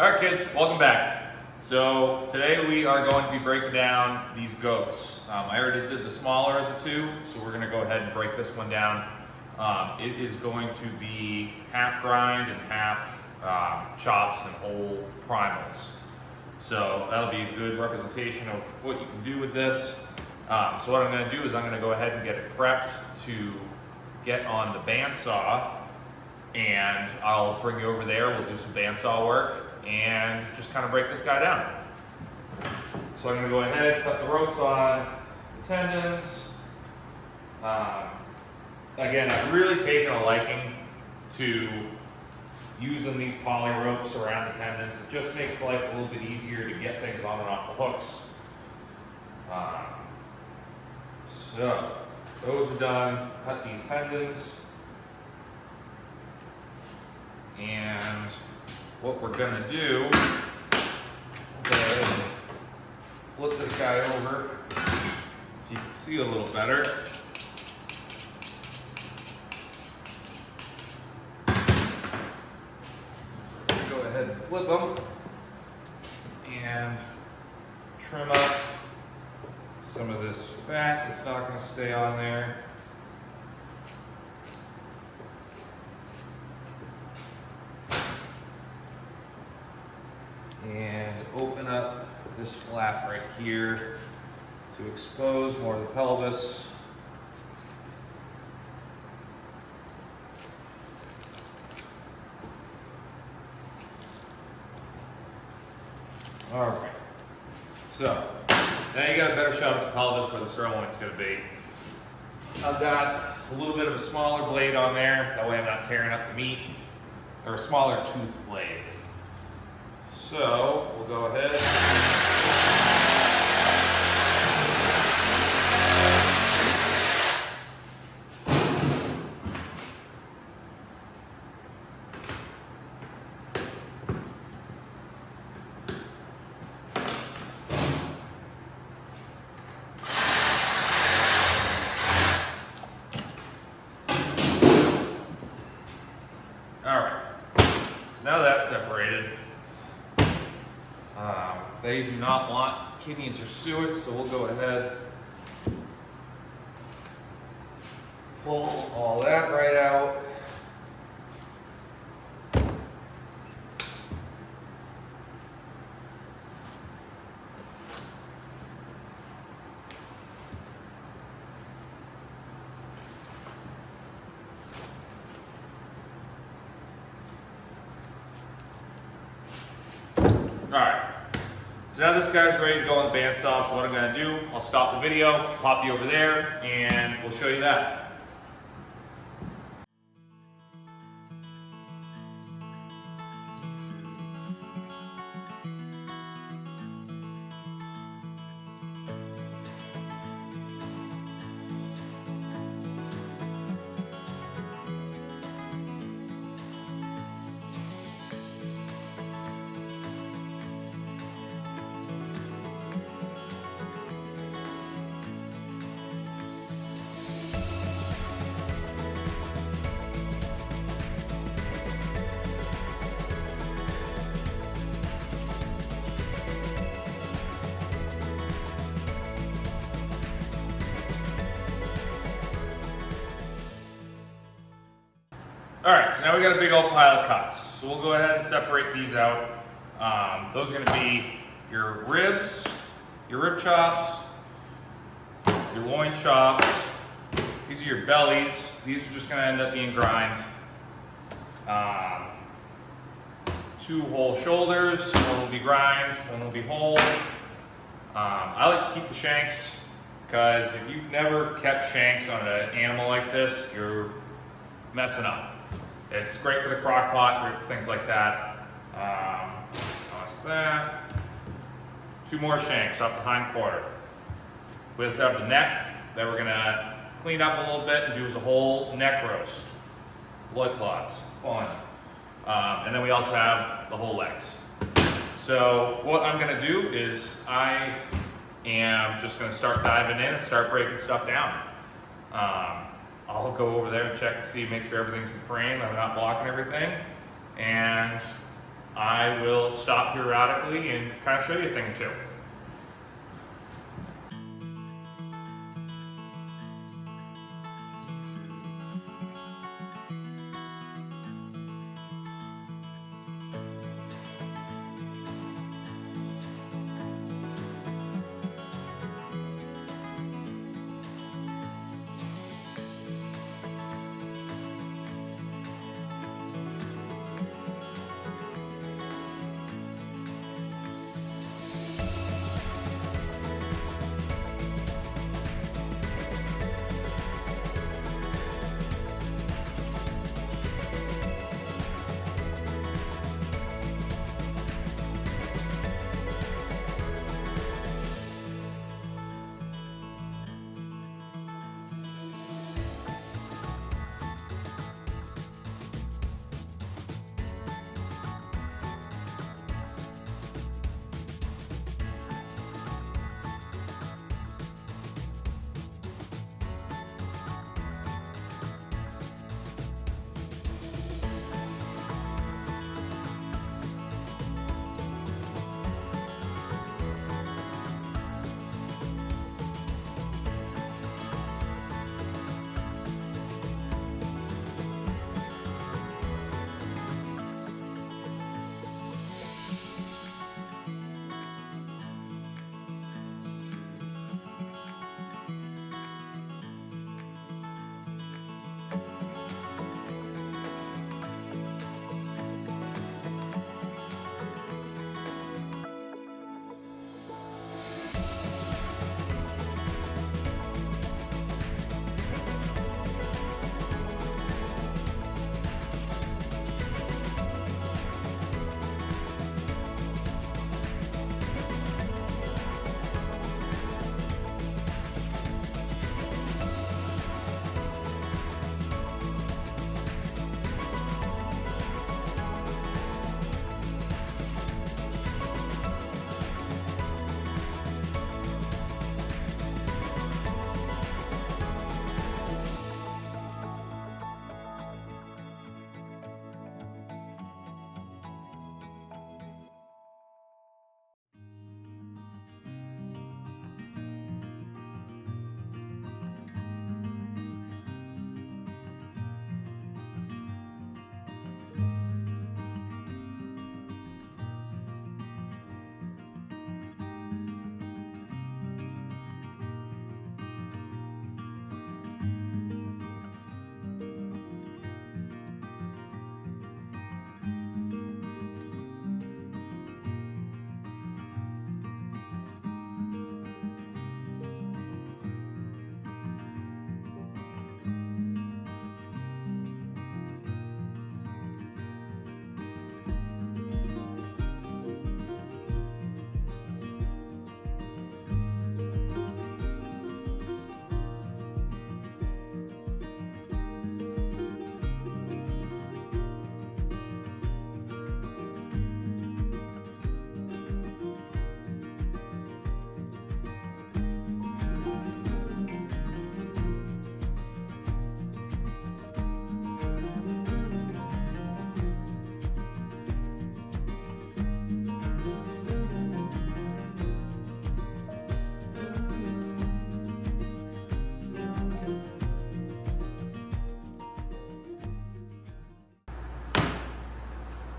Alright kids, welcome back. So today we are going to be breaking down these goats. I already did the smaller of the two, so we're going to go ahead and break this one down. It is going to be half grind and half chops and whole primals. So that'll be a good representation of what you can do with this. So what I'm going to do is I'm going to go ahead and get it prepped to get on the bandsaw, and I'll bring you over there. We'll do some bandsaw work and just kind of break this guy down. So I'm going to go ahead, cut the ropes on the tendons. Again, I've really taken a liking to using these poly ropes around the tendons. It just makes life a little bit easier to get things on and off the hooks. So those are done. Cut these tendons. And what we're going to do, go ahead and flip this guy over so you can see a little better. Go ahead and flip them and trim up some of this fat that's not going to stay on there. And open up this flap right here to expose more of the pelvis. All right, so now you got a better shot at the pelvis where the sirloin's going to be. I've got a little bit of a smaller blade on there, that way I'm not tearing up the meat, or a smaller tooth blade. So we'll go ahead. All right, so now that's separated. They do not want kidneys or suet, so we'll go ahead, pull all that right out. All right. So now this guy's ready to go on the bandsaw, so what I'm going to do, I'll stop the video, pop you over there, and we'll show you that. All right, so now we got a big old pile of cuts. So we'll go ahead and separate these out. Those are gonna be your ribs, your rib chops, your loin chops. These are your bellies. These are just gonna end up being grind. 2 whole shoulders, one will be grind, one will be whole. I like to keep the shanks, because if you've never kept shanks on an animal like this, you're messing up. It's great for the crock pot, great for things like that. Toss that. 2 more shanks off the hind quarter. We just have the neck that we're gonna clean up a little bit and do as a whole neck roast. Blood clots, fun. And then we also have the whole legs. So what I'm gonna do is I am just gonna start diving in and start breaking stuff down. I'll go over there and check and see, make sure everything's in frame, I'm not blocking everything, and I will stop periodically and kind of show you a thing or two.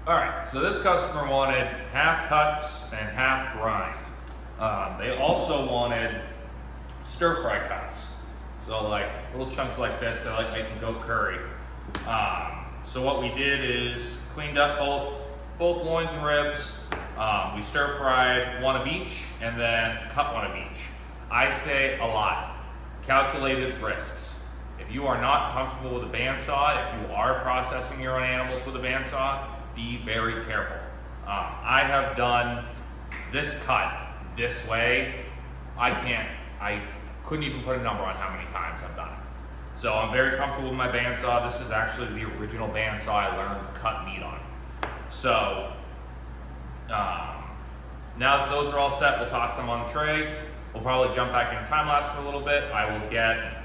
All right, so this customer wanted half cuts and half grind. They also wanted stir fry cuts. So like little chunks like this, they like making goat curry. So what we did is cleaned up both loins and ribs. We stir fried one of each and then cut one of each. I say a lot, calculated risks. If you are not comfortable with a bandsaw, if you are processing your own animals with a bandsaw, be very careful. I have done this cut this way. I couldn't even put a number on how many times I've done it. So I'm very comfortable with my bandsaw. This is actually the original bandsaw I learned to cut meat on. So now that those are all set, we'll toss them on the tray. We'll probably jump back in time lapse for a little bit. I will get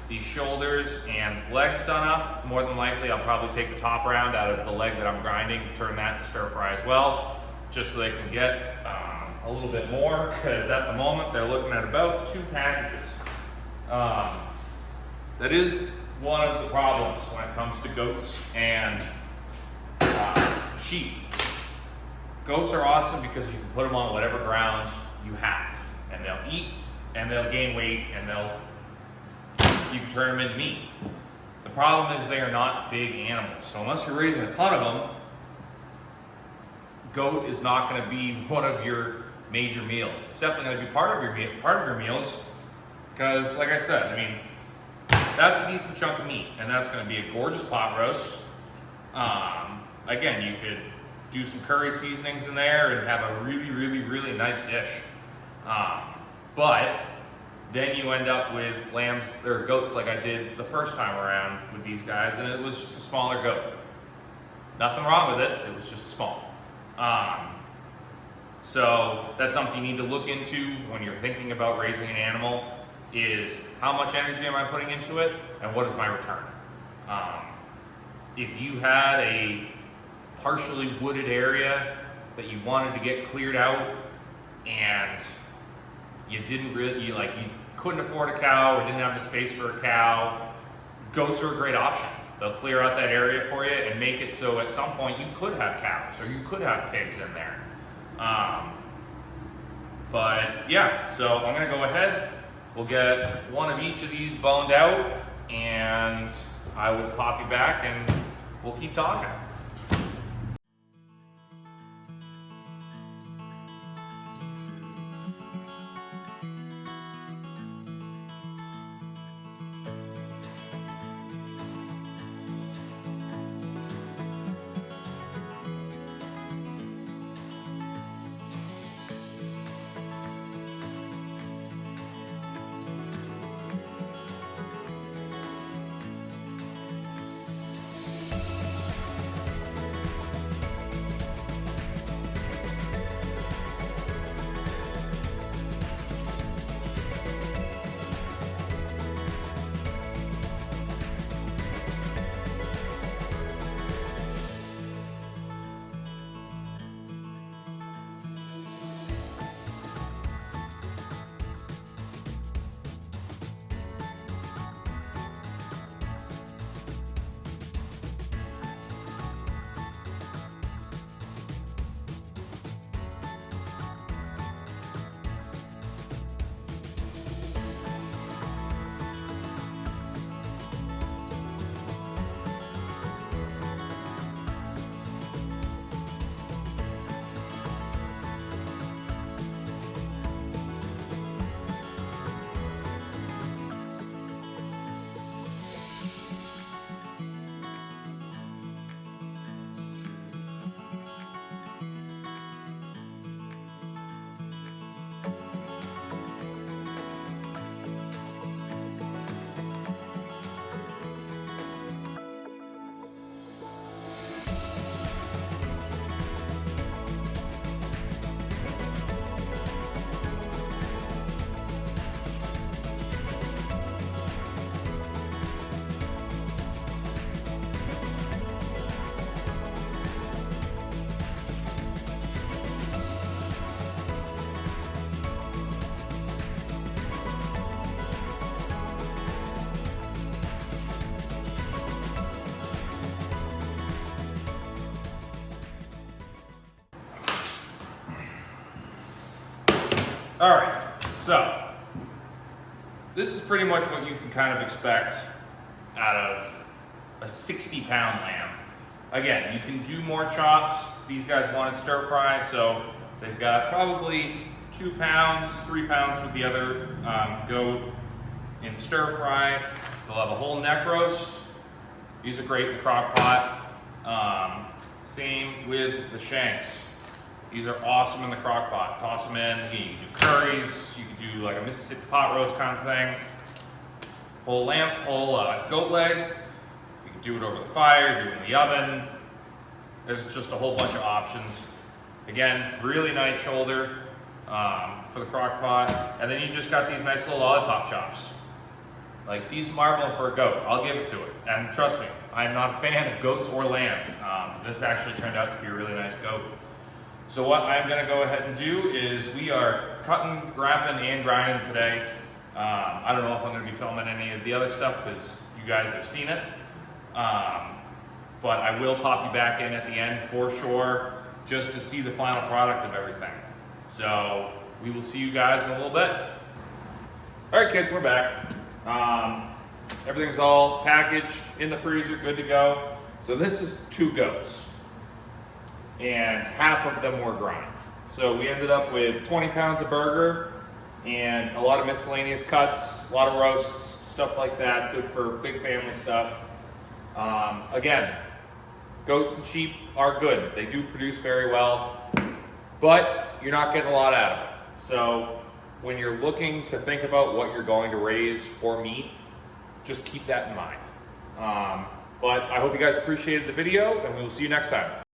these shoulders and legs done up, more than likely I'll probably take the top round out of the leg that I'm grinding, turn that to stir fry as well, just so they can get a little bit more, because at the moment they're looking at about 2 packages. That is one of the problems when it comes to goats and sheep. Goats are awesome because you can put them on whatever ground you have, and they'll eat and they'll gain weight and you can turn them into meat. The problem is they are not big animals, so unless you're raising a ton of them, goat is not going to be one of your major meals. It's definitely going to be part of your meals, because like I said, I mean, that's a decent chunk of meat, and that's going to be a gorgeous pot roast. Again, you could do some curry seasonings in there and have a really, really, really nice dish. But then you end up with lambs or goats like I did the first time around with these guys, and it was just a smaller goat. Nothing wrong with it, it was just small. So that's something you need to look into when you're thinking about raising an animal, is how much energy am I putting into it and what is my return? If you had a partially wooded area that you wanted to get cleared out and you couldn't afford a cow or didn't have the space for a cow, goats are a great option. They'll clear out that area for you and make it so at some point you could have cows or you could have pigs in there. But yeah, so I'm gonna go ahead. We'll get one of each of these boned out, and I will pop you back and we'll keep talking. All right, so this is pretty much what you can kind of expect out of a 60-pound lamb. Again, you can do more chops. These guys wanted stir fry, so they've got probably 2 pounds, 3 pounds with the other goat in stir fry. They'll have a whole neck roast. These are great in the crock pot. Same with the shanks. These are awesome in the crock pot. Toss them in. You can do curries. You can do like a Mississippi pot roast kind of thing. Whole goat leg. You can do it over the fire, do it in the oven. There's just a whole bunch of options. Again, really nice shoulder for the crock pot. And then you just got these nice little lollipop chops. Like decent marbling for a goat, I'll give it to it. And trust me, I'm not a fan of goats or lambs. This actually turned out to be a really nice goat. So what I'm gonna go ahead and do is we are cutting, wrapping, and grinding today. I don't know if I'm gonna be filming any of the other stuff because you guys have seen it. But I will pop you back in at the end for sure, just to see the final product of everything. So we will see you guys in a little bit. All right, kids, we're back. Everything's all packaged in the freezer, good to go. So this is 2 goats, and half of them were grind. So we ended up with 20 pounds of burger and a lot of miscellaneous cuts, a lot of roasts, stuff like that, good for big family stuff. Again, goats and sheep are good. They do produce very well, but you're not getting a lot out of it. So when you're looking to think about what you're going to raise for meat, just keep that in mind. But I hope you guys appreciated the video, and we will see you next time.